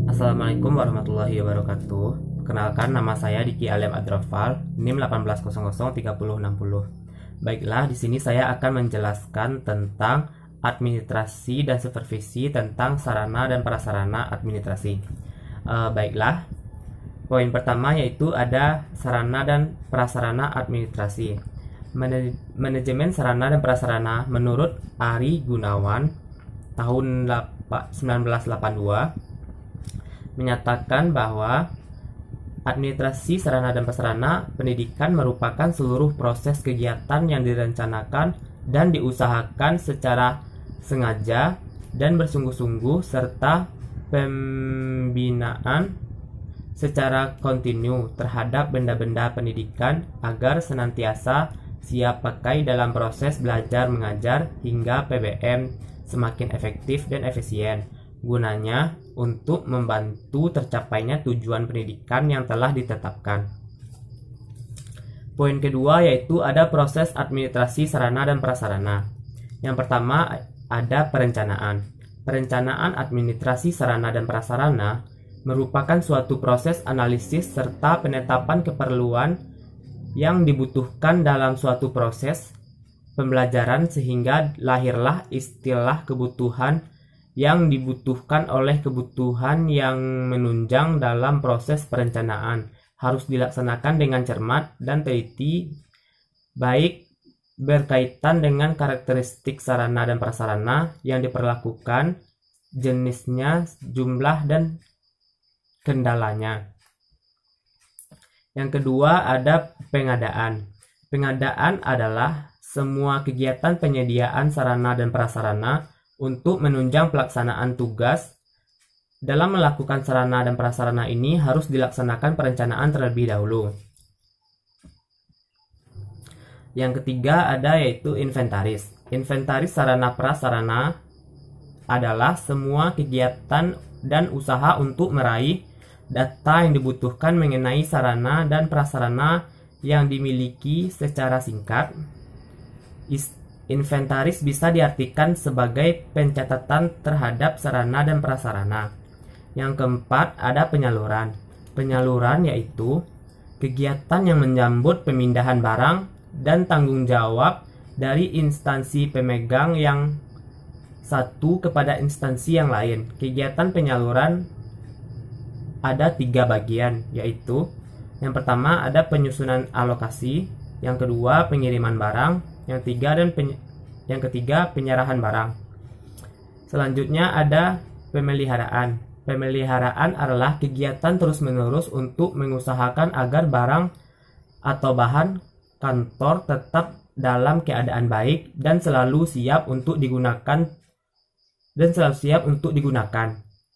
Assalamualaikum warahmatullahi wabarakatuh. Kenalkan, nama saya Diki Alem Adrofal, NIM 18003060. Baiklah, di sini saya akan menjelaskan tentang administrasi dan supervisi tentang sarana dan prasarana administrasi. Baiklah, poin pertama yaitu ada sarana dan prasarana administrasi. Manajemen sarana dan prasarana menurut Ari Gunawan tahun 1982 menyatakan bahwa administrasi sarana dan prasarana pendidikan merupakan seluruh proses kegiatan yang direncanakan dan diusahakan secara sengaja dan bersungguh-sungguh serta pembinaan secara kontinu terhadap benda-benda pendidikan agar senantiasa siap pakai dalam proses belajar mengajar hingga PBM semakin efektif dan efisien. Gunanya untuk membantu tercapainya tujuan pendidikan yang telah ditetapkan. Poin kedua yaitu ada proses administrasi sarana dan prasarana. Yang pertama ada perencanaan. Perencanaan administrasi sarana dan prasarana merupakan suatu proses analisis serta penetapan keperluan yang dibutuhkan dalam suatu proses pembelajaran sehingga lahirlah istilah kebutuhan yang dibutuhkan oleh kebutuhan yang menunjang dalam proses perencanaan harus dilaksanakan dengan cermat dan teliti, baik berkaitan dengan karakteristik sarana dan prasarana yang diperlakukan, jenisnya, jumlah, dan kendalanya. Yang kedua ada pengadaan. Pengadaan adalah semua kegiatan penyediaan sarana dan prasarana untuk menunjang pelaksanaan tugas. Dalam melakukan sarana dan prasarana ini harus dilaksanakan perencanaan terlebih dahulu. Yang ketiga ada yaitu inventaris. Inventaris sarana prasarana adalah semua kegiatan dan usaha untuk meraih data yang dibutuhkan mengenai sarana dan prasarana yang dimiliki secara singkat. Inventaris bisa diartikan sebagai pencatatan terhadap sarana dan prasarana. Yang keempat ada penyaluran. Penyaluran yaitu kegiatan yang menyambut pemindahan barang dan tanggung jawab dari instansi pemegang yang satu kepada instansi yang lain. Kegiatan penyaluran ada 3 bagian, yaitu yang pertama ada penyusunan alokasi, yang kedua pengiriman barang, yang ketiga penyerahan barang. Selanjutnya ada pemeliharaan. Pemeliharaan adalah kegiatan terus-menerus untuk mengusahakan agar barang atau bahan kantor tetap dalam keadaan baik dan selalu siap untuk digunakan.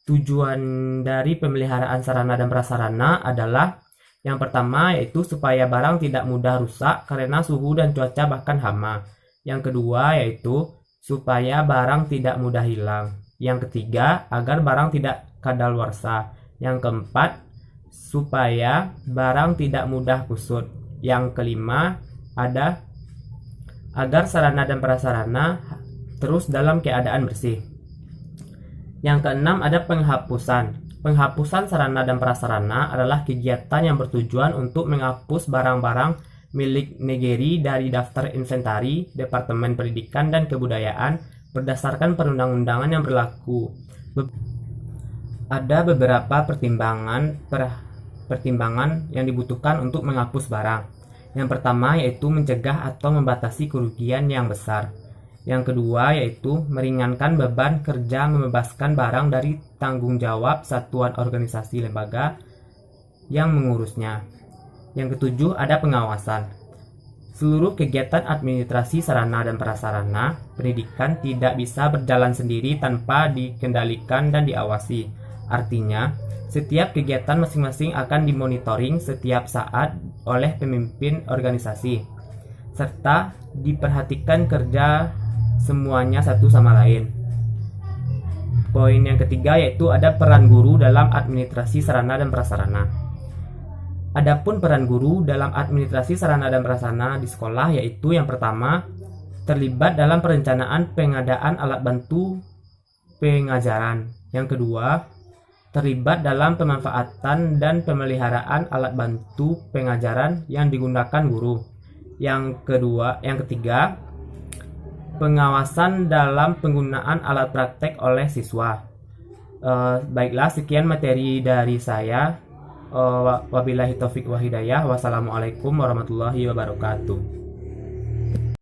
Tujuan dari pemeliharaan sarana dan prasarana adalah yang pertama yaitu supaya barang tidak mudah rusak karena suhu dan cuaca bahkan hama. Yang kedua yaitu supaya barang tidak mudah hilang. Yang ketiga agar barang tidak kadaluarsa. Yang keempat supaya barang tidak mudah kusut. Yang kelima ada agar sarana dan prasarana terus dalam keadaan bersih. Yang keenam ada penghapusan. Penghapusan sarana dan prasarana adalah kegiatan yang bertujuan untuk menghapus barang-barang milik negeri dari daftar inventari Departemen Pendidikan dan Kebudayaan berdasarkan perundang-undangan yang berlaku. Ada beberapa pertimbangan yang dibutuhkan untuk menghapus barang. Yang pertama yaitu mencegah atau membatasi kerugian yang besar. Yang kedua yaitu meringankan beban kerja membebaskan barang dari tanggung jawab satuan organisasi lembaga yang mengurusnya. Yang ketujuh ada pengawasan. Seluruh kegiatan administrasi sarana dan prasarana pendidikan tidak bisa berjalan sendiri tanpa dikendalikan dan diawasi. Artinya, setiap kegiatan masing-masing akan dimonitoring setiap saat oleh pemimpin organisasi, serta diperhatikan kerja semuanya satu sama lain. Poin yang ketiga yaitu ada peran guru dalam administrasi sarana dan prasarana. Adapun peran guru dalam administrasi sarana dan prasarana di sekolah yaitu yang pertama terlibat dalam perencanaan pengadaan alat bantu pengajaran. Yang kedua, terlibat dalam pemanfaatan dan pemeliharaan alat bantu pengajaran yang digunakan guru. Yang ketiga, pengawasan dalam penggunaan alat praktek oleh siswa. Baiklah, sekian materi dari saya. Wabillahi taufik wa hidayah. Wassalamualaikum warahmatullahi wabarakatuh.